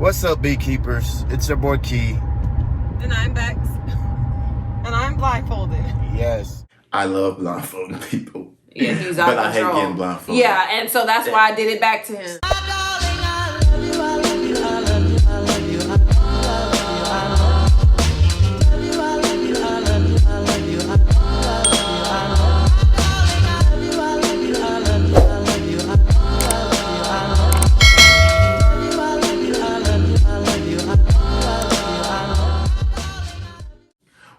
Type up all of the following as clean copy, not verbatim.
What's up, beekeepers? It's your boy Key. And I'm Bex. And I'm blindfolded. Yes. I love blindfolding people. Yeah, he's out of control. But I hate getting blindfolded. Yeah, and so that's why I did it back to him.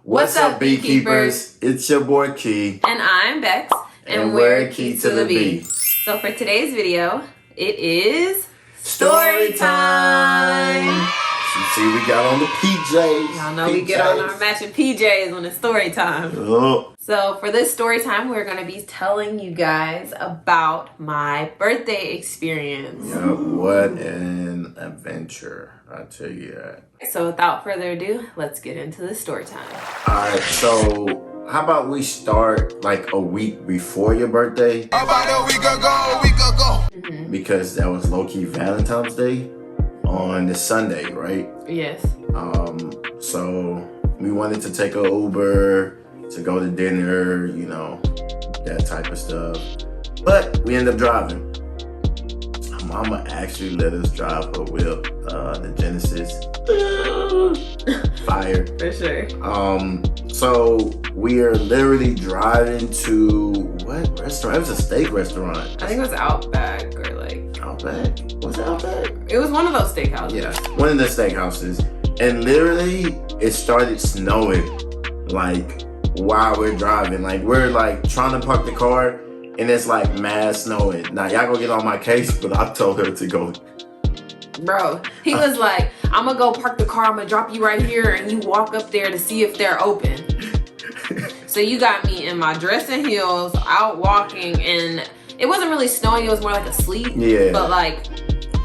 What's up, beekeepers? It's your boy Key. And I'm Bex. And we're Key to the Bee. So for today's video, it is story time. You see, we got on the PJs. Y'all know we get on our matching PJs when it's story time. Oh. So for this story time, we're going to be telling you guys about my birthday experience. Yeah, what an adventure, I tell you that. So without further ado, let's get into the story time. Alright, so how about we start like a week before your birthday? About a week ago. Because that was low-key Valentine's Day on the Sunday, right? Yes. So we wanted to take an Uber to go to dinner, you know, that type of stuff. But we ended up driving. Mama actually let us drive her whip, the Genesis. Fire. For sure. So we are literally driving to what restaurant? It was a steak restaurant. I think it was Outback or like... Outback? Was it Outback? It was one of those steakhouses. Yeah, one of the steakhouses. And literally, it started snowing, like, while we're driving. Like, we're, like, trying to park the car, and it's, like, mad snowing. Now, y'all gonna get on my case, but I told her to go. Bro, he was like, I'm gonna go park the car, I'm gonna drop you right here, and you walk up there to see if they're open. So you got me in my dress and heels, out walking, and it wasn't really snowing, it was more like a sleet. Yeah. But, like,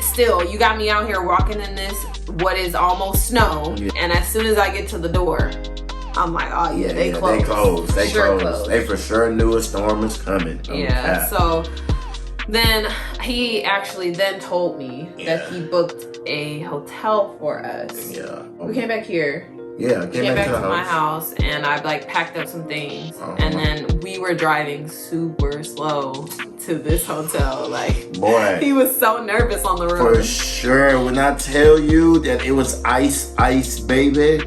still, you got me out here walking in this, what is almost snow, and as soon as I get to the door, I'm like, oh yeah, they closed. They closed. They for sure knew a storm was coming. Yeah, so then he actually then told me that he booked a hotel for us. Yeah. We came back here. Yeah, We came back to my house, and I like packed up some things, and then we were driving super slow to this hotel. Like, boy, he was so nervous on the road. For sure. When I tell you that it was ice, baby,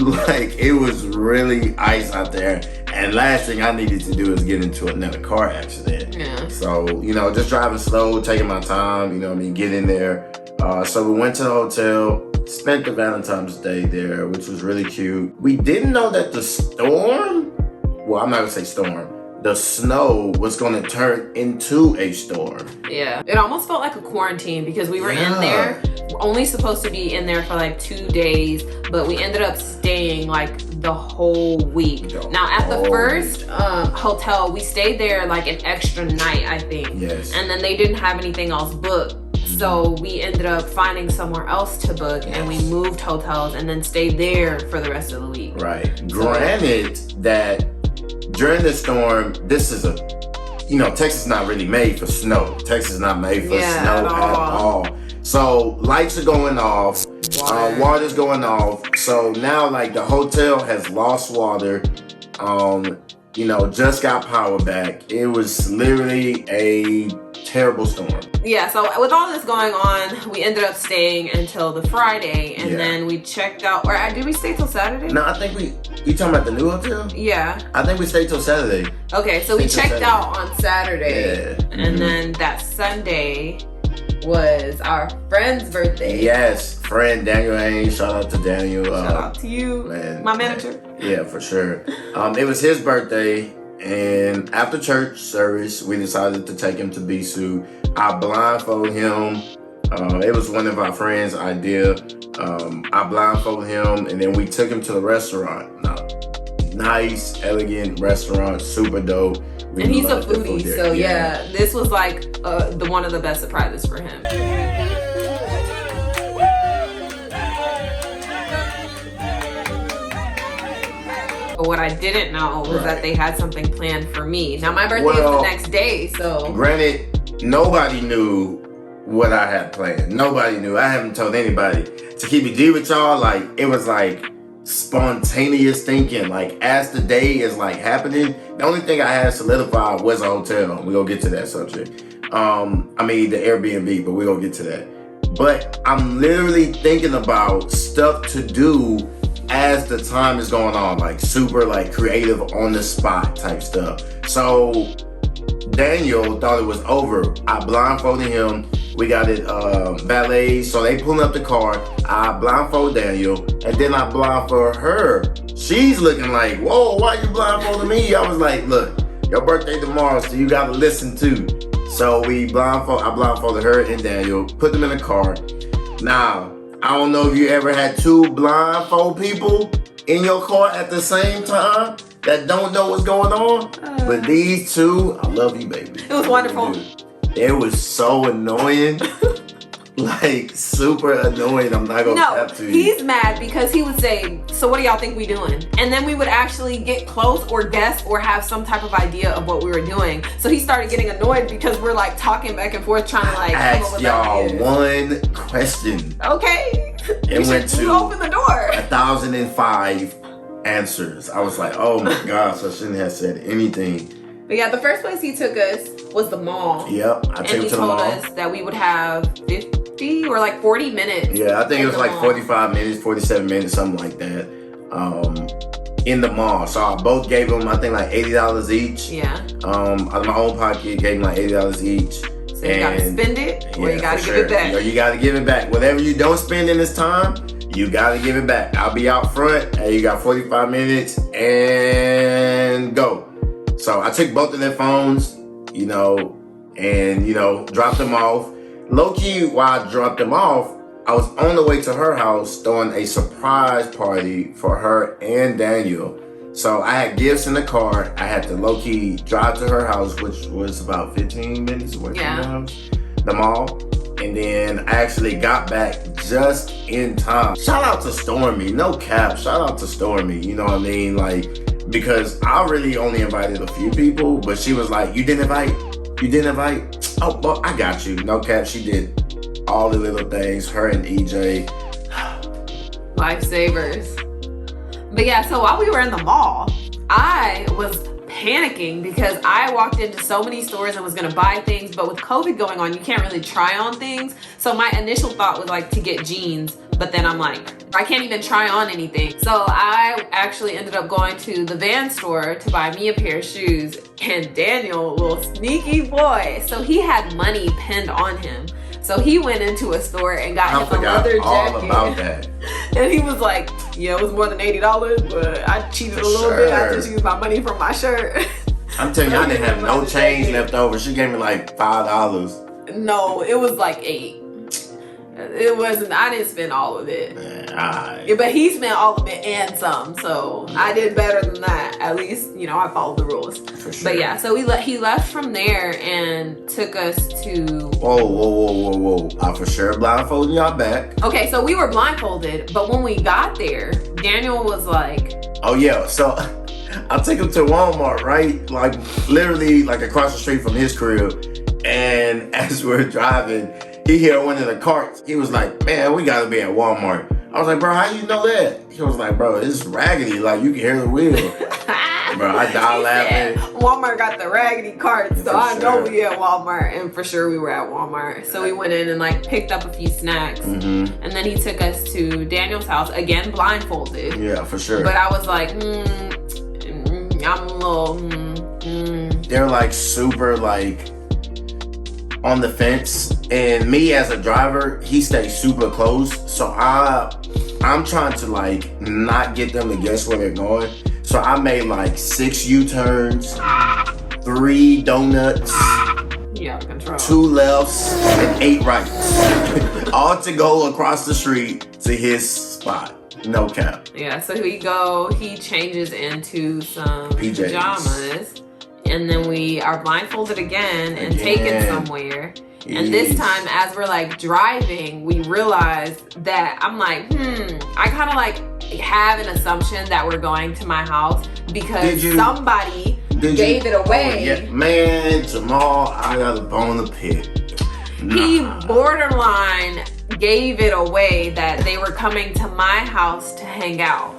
like it was really ice out there. And last thing I needed to do is get into another car accident. Yeah. So, you know, just driving slow, taking my time, you know what I mean, get in there. So we went to the hotel, spent the Valentine's Day there, which was really cute. We didn't know that the storm, well, I'm not gonna say storm, the snow was gonna turn into a storm. Yeah, it almost felt like a quarantine because we were in there, only supposed to be in there for like 2 days, but we ended up staying like the whole week. Now at the first hotel, we stayed there like an extra night, I think. Yes. And then they didn't have anything else booked. So we ended up finding somewhere else to book, and we moved hotels and then stayed there for the rest of the week. Right. Granted that during the storm, this is you know, Texas is not really made for snow. Texas is not made for snow at all. So lights are going off, water's going off. So now like the hotel has lost water, you know, just got power back. It was literally a terrible storm. Yeah, so with all this going on, we ended up staying until the Friday, and then we checked out, or did we stay till Saturday? No, I think you talking about the new hotel? Yeah. I think we stayed till Saturday. Okay, so we checked out on Saturday, and Mm-hmm. then that Sunday was our friend's birthday. Yes, friend Daniel Haynes. Shout out to Daniel. Shout out to you, man, my manager. Yeah, for sure. It was his birthday, and after church service, we decided to take him to Bisu. I blindfolded him. It was one of our friends' idea. I blindfolded him, and then we took him to the restaurant. Nice, elegant restaurant, super dope. And he's a foodie, so yeah, this was like one of the best surprises for him. But what I didn't know was that they had something planned for me. Now my birthday is the next day, so. Granted, nobody knew what I had planned. Nobody knew. I haven't told anybody. To keep it G with y'all, like, it was like spontaneous thinking. Like, as the day is like happening, the only thing I had solidified was a hotel. We're gonna get to that subject. The Airbnb, but we're gonna get to that. But I'm literally thinking about stuff to do as the time is going on, like super like creative on the spot type stuff. So Daniel thought it was over. I blindfolded him. We got it valet, so they pulling up the car. I blindfold Daniel, and then I blindfold her. She's looking like, whoa, why you blindfolding me? I was like, look, your birthday tomorrow, so you gotta listen too. So I blindfolded her and Daniel, put them in the car. Now, I don't know if you ever had two blindfold people in your car at the same time that don't know what's going on. But these two, I love you, baby. It was wonderful. It was so annoying. Like, super annoying. I'm not gonna have to. He's mad because he would say, so what do y'all think we doing? And then we would actually get close or guess or have some type of idea of what we were doing. So he started getting annoyed because we're like talking back and forth trying to like come up with y'all one question. Okay. It went to open the door. 1,005 answers. I was like, oh my gosh, I shouldn't have said anything. But yeah, the first place he took us was the mall. Yep, I took him to the mall. And he told us that we would have 50 or like 40 minutes. Yeah, I think it was like 45 minutes, 47 minutes, something like that, in the mall. So I both gave them, I think, like $80 each. Yeah. Out of my own pocket, gave them like $80 each. So you gotta spend it, or you gotta give it back. You gotta give it back. Whatever you don't spend in this time, you gotta give it back. I'll be out front, and you got 45 minutes, and go. So I took both of their phones, and dropped them off. Low key, while I dropped them off, I was on the way to her house throwing a surprise party for her and Daniel. So I had gifts in the car. I had to low key drive to her house, which was about 15 minutes away from the house, the mall. And then I actually got back just in time. Shout out to Stormy, no cap. Shout out to Stormy, you know what I mean? Like, because I really only invited a few people, but she was like, you didn't invite? Oh, well, I got you. No cap, she did all the little things, her and Ejay. Lifesavers. But yeah, so while we were in the mall, I was panicking because I walked into so many stores and was gonna buy things, but with COVID going on, you can't really try on things. So my initial thought was like to get jeans, but then I'm like, I can't even try on anything. So I actually ended up going to the Van store to buy me a pair of shoes, and Daniel, little sneaky boy, so he had money pinned on him. So he went into a store and got him a leather jacket. all about that. And he was like, yeah, it was more than $80, but I cheated a little bit. I had to use my money from my shirt. I'm telling you, I didn't have no change left over. She gave me like $5. No, it was like $8. It wasn't, I didn't spend all of it. Yeah, but he spent all of it and some, so I did better than that. At least, I followed the rules. For sure. But yeah, so he left from there and took us to... Whoa. I for sure blindfolded y'all back. Okay, so we were blindfolded, but when we got there, Daniel was like... Oh yeah, so I took him to Walmart, right? Like literally like across the street from his crib. And as we're driving, he hit one of the carts. He was like, man, we gotta be at Walmart. I was like, bro, how you know that? He was like, bro, it's raggedy. Like, you can hear the wheel. Bro, I died laughing. Walmart got the raggedy carts, so I know we at Walmart. And for sure we were at Walmart. So we went in and like picked up a few snacks. And then he took us to Daniel's house, again blindfolded. Yeah, for sure. But I was like, I'm a little, They're like super like on the fence, and me as a driver, he stays super close, so I'm trying to like not get them to guess where they're going. So I made like 6 U-turns, 3 donuts, 2 lefts, and 8 rights, all to go across the street to his spot. No cap. Yeah, so he changes into some PJs. pajamas. And then we are blindfolded again and taken somewhere. And this time, as we're like driving, we realized that I'm like, I kind of like have an assumption that we're going to my house because somebody gave it away. Man, Jamal, I got a bone to pick. He borderline gave it away that they were coming to my house to hang out.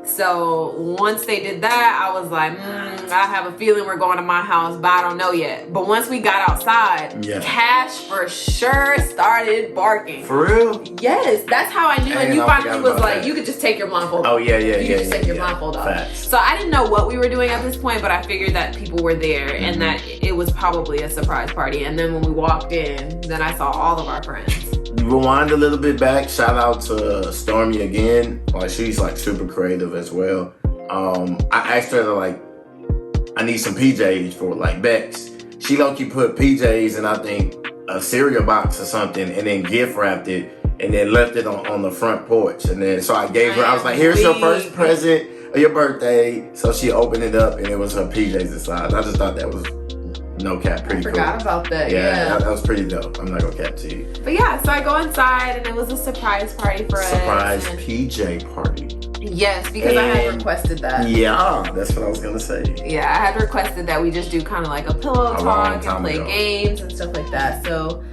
So once they did that, I was like, I have a feeling we're going to my house, but I don't know yet. But once we got outside, Cash for sure started barking. For real? Yes, that's how I knew. And you finally was like, that. You could just take your blindfold off. Oh, yeah. You could just take your blindfold off. Facts. So I didn't know what we were doing at this point, but I figured that people were there and that it was probably a surprise party. And then when we walked in, then I saw all of our friends. Rewind a little bit back. Shout out to Stormy again. Like, she's like super creative as well. I asked her to like, I need some PJs for like BEX'S. She low-key put PJs in, I think, a cereal box or something, and then gift wrapped it, and then left it on the front porch. And then so I gave her, I was like, here's your first present of your birthday. So she opened it up, and it was her PJs inside. I just thought that was, no cap, pretty cool. I forgot about that. Yeah, that was pretty dope. I'm not gonna cap to you. But yeah, so I go inside and it was a surprise party for us. Surprise PJ party. Yes, because I had requested that. Yeah, that's what I was gonna say. Yeah, I had requested that we just do kind of like a pillow talk and play games and stuff like that. So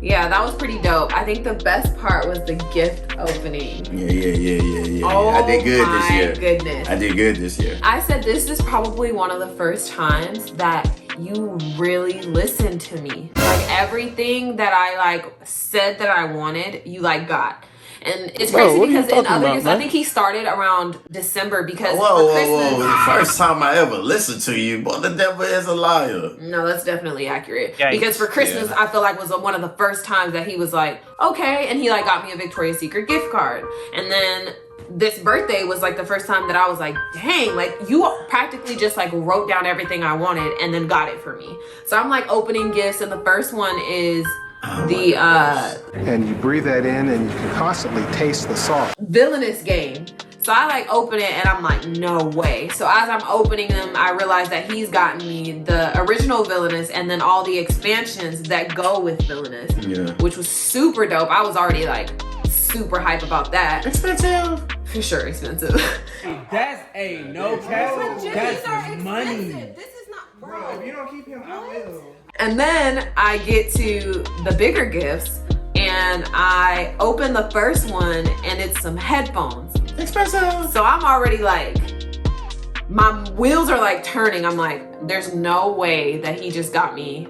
yeah, that was pretty dope. I think the best part was the gift opening. Yeah. Oh, I did good this year. Goodness. I did good this year. I said this is probably one of the first times that you really listened to me. Like everything that I like said that I wanted, you like got. And it's crazy because in other years, I think he started around December because for Christmas. The first time I ever listened to you, boy, the devil is a liar. No, that's definitely accurate. Yikes. Because for Christmas, I feel like was one of the first times that he was like, okay, and he like got me a Victoria's Secret gift card. And then this birthday was like the first time that I was like, dang, like you practically just like wrote down everything I wanted and then got it for me. So I'm like opening gifts, and the first one is and you breathe that in and you can constantly taste the salt. Villainous game. So I like open it and I'm like, no way. So as I'm opening them, I realize that he's gotten me the original Villainous and then all the expansions that go with Villainous, which was super dope. I was already like super hype about that. Expensive. For sure expensive. That's a no cap. That's money. This is not, Bro, if you don't keep him, I will. And then I get to the bigger gifts and I open the first one and it's some headphones. Expensive. So I'm already like, my wheels are like turning. I'm like, there's no way that he just got me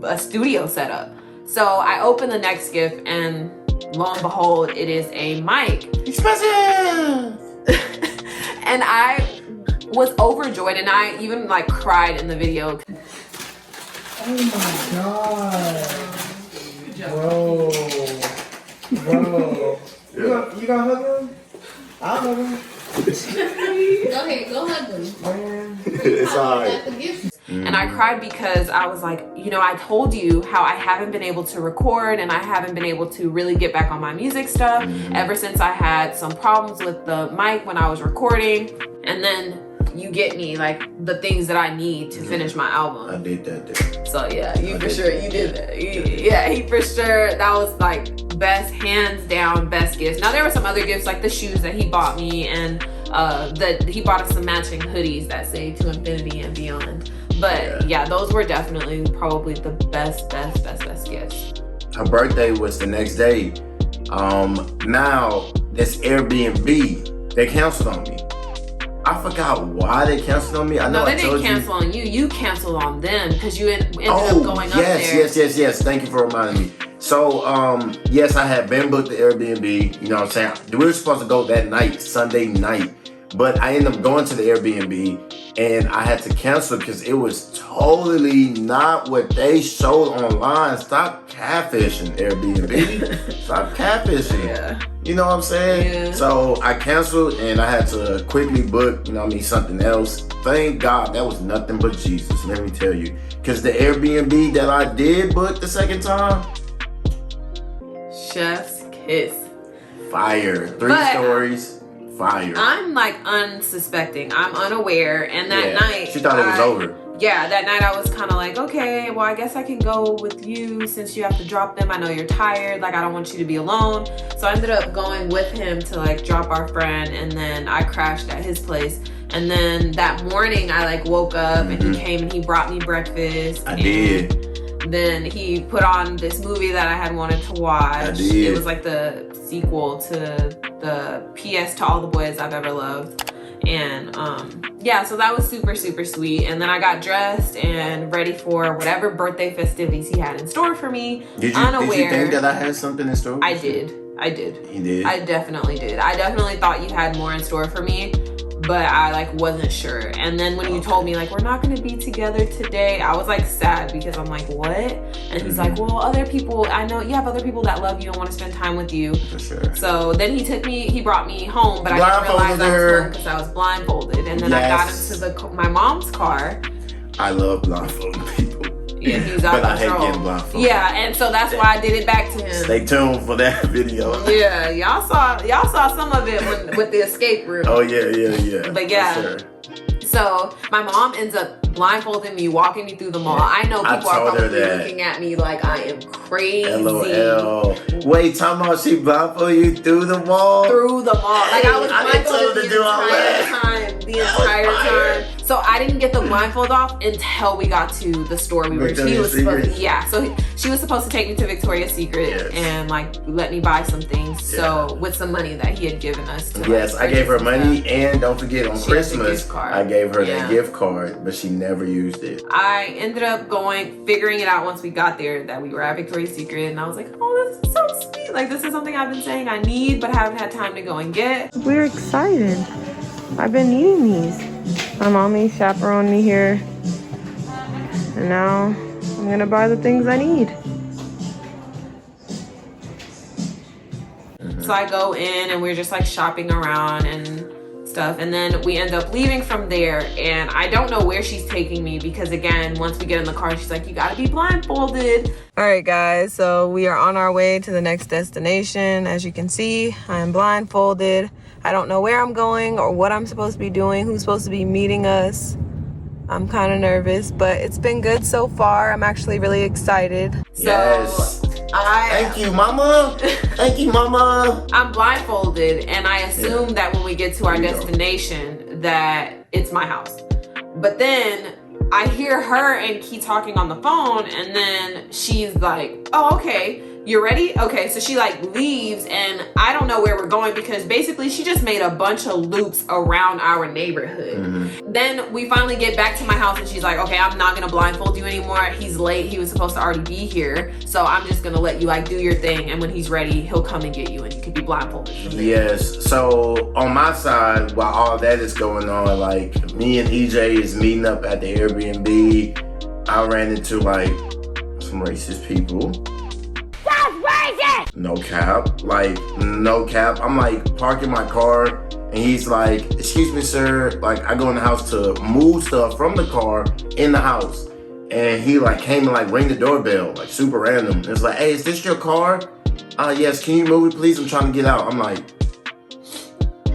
a studio setup. So I open the next gift and lo and behold, it is a mic. Expensive. And I was overjoyed and I even like cried in the video. Oh my god. Bro. You gonna hug him? I'll hug him. Go ahead, go hug him. Man. It's alright. And I cried because I was like, you know, I told you how I haven't been able to record and I haven't been able to really get back on my music stuff ever since I had some problems with the mic when I was recording. And then you get me like the things that I need to finish my album. I did that. So yeah, you for sure, you did that. He for sure, that was like best, hands down, best gifts. Now there were some other gifts like the shoes that he bought me and that he bought us some matching hoodies that say to infinity and beyond. But yeah, those were definitely probably the best gifts. Her birthday was the next day. Now this Airbnb, they canceled on me. I forgot why they canceled on me. I know No, they I didn't told cancel on you. You canceled on them because you ended up going up there. Yes. Thank you for reminding me. So, yes, I had been booked the Airbnb. You know what I'm saying? We were supposed to go that night, Sunday night. But I ended up going to the Airbnb and I had to cancel because it was totally not what they showed online. Stop catfishing, Airbnb. Stop catfishing. Yeah. You know what I'm saying? Yeah. So I canceled and I had to quickly book, something else. Thank God that was nothing but Jesus, let me tell you. Because the Airbnb that I did book the second time, Chef's kiss. fire. 3 stories. Fire. I'm like unsuspecting. I'm unaware. And that night, she thought it was over. Yeah, that night I was kind of like, okay, well, I guess I can go with you since you have to drop them. I know you're tired. Like, I don't want you to be alone. So I ended up going with him to like drop our friend. And then I crashed at his place. And then that morning I like woke up and he came and he brought me breakfast. I did. Then he put on this movie that I had wanted to watch. I did. It was like the sequel to the PS to All the Boys I've Ever Loved. And yeah, so that was super, super sweet. And then I got dressed and ready for whatever birthday festivities he had in store for me. Did you think that I had something in store? I did. You did? I definitely did. I definitely thought you had more in store for me, but I like wasn't sure. And then when you told me like we're not gonna be together today, I was like sad because I'm like, what? And he's like, well, other people, I know you have other people that love you and want to spend time with you. For sure. So then he brought me home, but I didn't realize I was home because I was blindfolded. And then I got into my mom's car. I love blindfolded people. Yeah, he's out of control. But I hate getting blindfolded. Yeah, and so that's why I did it back to him. Stay tuned for that video. Yeah, y'all saw some of it with the escape room. Oh yeah. But yeah. For sure. So my mom ends up blindfolding me, walking me through the mall. I know people are probably looking at me like I am crazy. LOL. Wait, talking about she blindfolded you through the mall? Through the mall. Like I was blindfolded the entire time. So I didn't get the blindfold off until we got to the store we were. She was supposed she was supposed to take me to Victoria's Secret and like let me buy some things. So with some money that he had given us. Yes, I gave her money, and don't forget on Christmas I gave her that gift card, but she never used it. I ended up figuring it out once we got there that we were at Victoria's Secret, and I was like, oh, this is so sweet. Like this is something I've been saying I need, but haven't had time to go and get. We're excited. I've been needing these. My mommy chaperoned me here, and now I'm gonna buy the things I need. So I go in and we're just like shopping around and stuff, and then we end up leaving from there, and I don't know where she's taking me because again, once we get in the car, she's like, you gotta be blindfolded. All right guys, so we are on our way to the next destination. As you can see, I am blindfolded. I don't know where I'm going or what I'm supposed to be doing, who's supposed to be meeting us. I'm kind of nervous, but it's been good so far. I'm actually really excited. Yes. Thank you, mama. Thank you, mama. I'm blindfolded, and I assume that when we get to our destination that it's my house. But then I hear her and Key talking on the phone, and then she's like, oh, okay. You're ready? Okay, so she like leaves, and I don't know where we're going because basically she just made a bunch of loops around our neighborhood. Then we finally get back to my house, and she's like, okay, I'm not gonna blindfold you anymore. He's late. He was supposed to already be here. So I'm just gonna let you like do your thing, and when he's ready, he'll come and get you, and you can be blindfolded. Yes, so on my side, while all that is going on, like me and Ejay is meeting up at the Airbnb. I ran into like some racist people. No cap, like no cap. I'm like parking my car, and he's like, excuse me sir, like I go in the house to move stuff from the car in the house, and he like came and like ring the doorbell, like super random. It's like, hey, is this your car? Yes, can you move it please? I'm trying to get out. I'm like,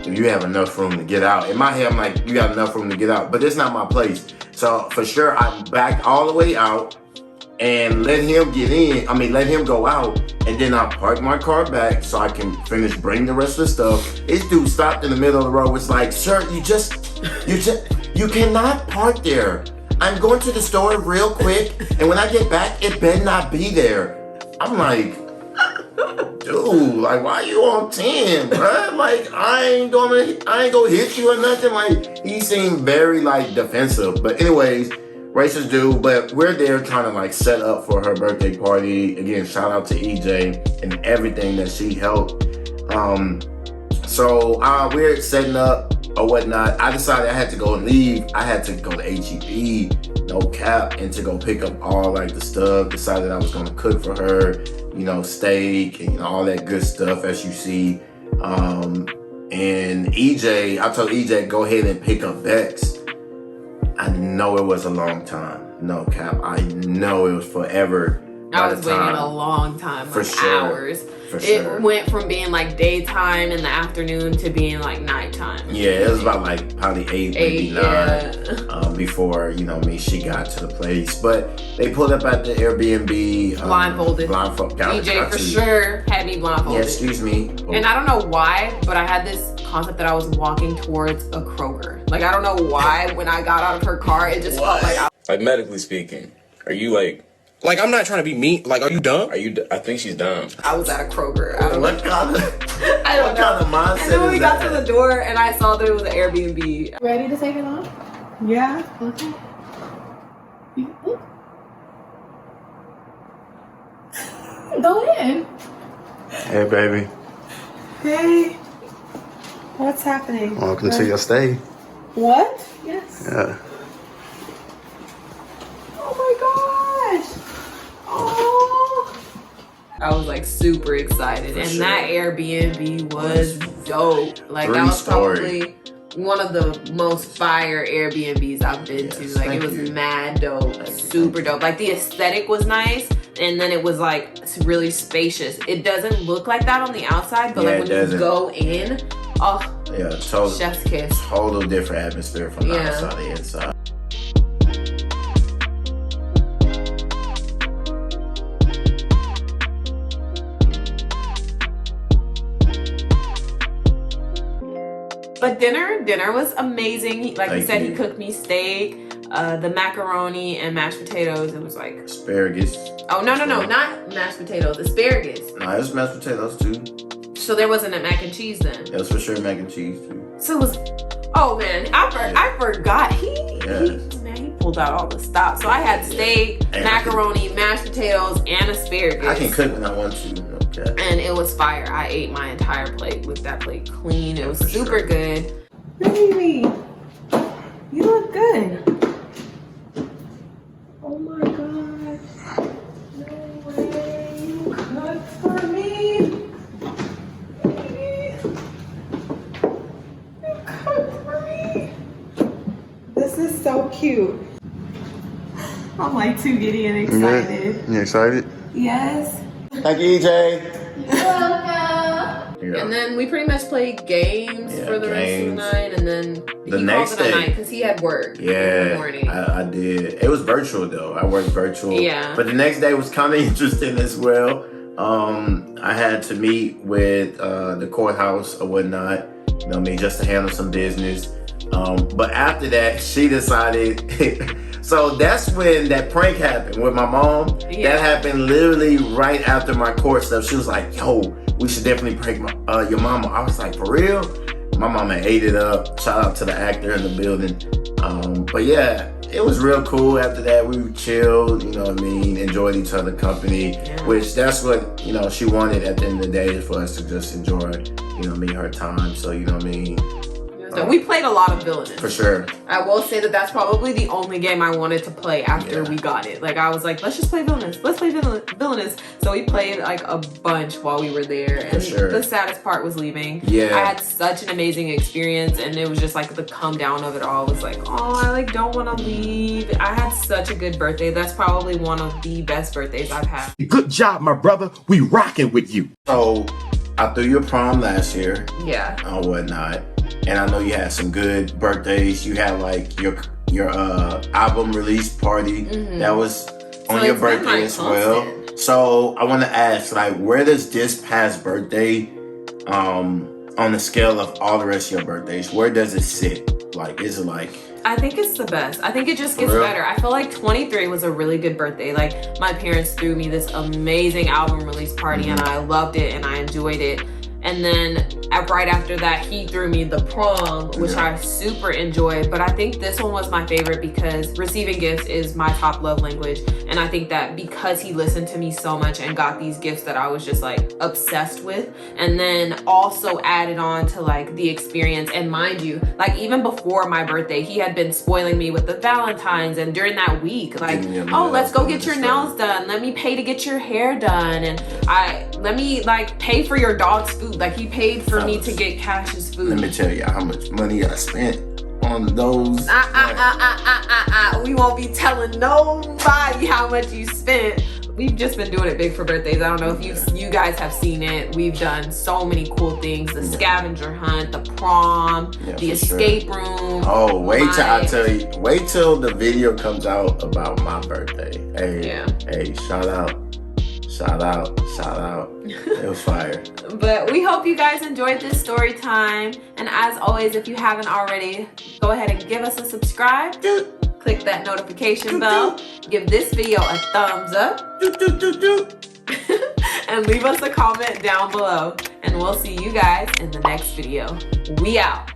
you have enough room to get out. In my head, I'm like, you got enough room to get out, but it's not my place. So for sure, I backed all the way out and let him get in. Let him go out, and then I park my car back so I can finish bringing the rest of the stuff. This dude stopped in the middle of the road. Was like, sir, you cannot park there. I'm going to the store real quick, and when I get back, it better not be there. I'm like, dude, like, why you on 10, bro? Like, I ain't gonna hit you or nothing. Like, he seemed very like defensive. But anyways, racist dude, but we're there trying to like set up for her birthday party. Again, shout out to Ejay and everything that she helped. So we're setting up or whatnot. I decided I had to go and leave. I had to go to HEB, no cap, and to go pick up all like the stuff. Decided I was gonna cook for her, steak and all that good stuff as you see. And Ejay, I told Ejay, go ahead and pick up BEX'S. I know it was a long time. No cap. I know it was forever. I was waiting a long time, for like sure. Hours. For sure. It went from being like daytime in the afternoon to being like nighttime. Yeah, it was about like probably 8 maybe 9 before, she got to the place. But they pulled up at the Airbnb. Blindfolded. Ejay for sure had me blindfolded. Yeah, excuse me. And I don't know why, but I had this concept that I was walking towards a Kroger. Like, I don't know why when I got out of her car, it just felt like Like, medically speaking, are you like Like, I'm not trying to be mean. Like, are you dumb? I think she's dumb. I was at a Kroger. I don't What know. kind of I don't what know. kind of mindset And then when we is got that? to the door and I saw that it was an Airbnb. Ready to take it off? Yeah. Okay. Go ahead. Hey, baby. Hey. What's happening? Welcome to your stay. What? Yes. Yeah. Oh my gosh. Oh. I was like super excited, and that Airbnb was dope. Like that was probably one of the most fire Airbnbs I've been to. Like it was mad dope, super dope. Like the aesthetic was nice, and then it was like really spacious. It doesn't look like that on the outside, but like when you go in, oh yeah, total, chef's kiss. Total different atmosphere from the outside to the inside. But dinner was amazing. Like he said, he cooked me steak, the macaroni and mashed potatoes. It was like asparagus. Oh no, not mashed potatoes, asparagus. No, it was mashed potatoes too. So there wasn't a mac and cheese then. It was for sure mac and cheese too. So it was. Oh man, I forgot. He pulled out all the stops. So I had steak, macaroni, mashed potatoes, and asparagus. I can cook when I want to. Okay. And it was fire. I ate my entire plate with that plate clean. It was super good. Baby, you look good. Oh my gosh. No way. You cooked for me. Baby. You cooked for me. This is so cute. I'm like too giddy and excited. You excited? Yes. Thank you, Ejay. And then we pretty much played games for the rest of the night, and then the next called it a day night because he had work. Yeah, in the morning. I did. It was virtual though. I worked virtual. Yeah. But the next day was kind of interesting as well. I had to meet with the courthouse or whatnot. You know what I mean, just to handle some business. But after that, she decided. So that's when that prank happened with my mom. Yeah. That happened literally right after my court stuff. She was like, yo, we should definitely prank your mama. I was like, for real? My mama ate it up. Shout out to the actor in the building. But yeah, it was real cool. After that, we chilled, you know what I mean? Enjoyed each other's company, which that's what, you know, she wanted at the end of the day, is for us to just enjoy, you know what I mean, her time. So, you know what I mean? So we played a lot of Villainous. For sure. I will say that that's probably the only game I wanted to play after we got it. Like I was like, let's just play Villainous. Let's play Villainous. So we played like a bunch while we were there. And the saddest part was leaving. Yeah. I had such an amazing experience, and it was just like the come down of it all was like, oh, I like don't want to leave. I had such a good birthday. That's probably one of the best birthdays I've had. Good job, my brother. We rocking with you. So I threw your prom last year. Yeah. Or whatnot. And I know you had some good birthdays. You had like your album release party that was on your birthday as well. So I want to ask, like, where does this past birthday, on the scale of all the rest of your birthdays, where does it sit? Like, is it like? I think it's the best. I think it just gets better. I feel like 23 was a really good birthday. Like my parents threw me this amazing album release party, and I loved it and I enjoyed it. And then right after that, he threw me the prom, which I super enjoyed. But I think this one was my favorite because receiving gifts is my top love language. And I think that because he listened to me so much and got these gifts that I was just like obsessed with, and then also added on to like the experience. And mind you, like even before my birthday, he had been spoiling me with the Valentines, and during that week, like, oh, let's go get your nails done. Let me pay to get your hair done. And let me like pay for your dog's food. Like he paid for me to get Cash's food. Let me tell you how much money I spent on those. We won't be telling nobody how much you spent. We've just been doing it big for birthdays. I don't know if you guys have seen it. We've done so many cool things. The scavenger hunt, the prom, the escape room. Oh, wait till the video comes out about my birthday. Hey, shout out. It was fire. But we hope you guys enjoyed this story time. And as always, if you haven't already, go ahead and give us a subscribe. click that notification bell, give this video a thumbs up, and leave us a comment down below. And we'll see you guys in the next video. We out.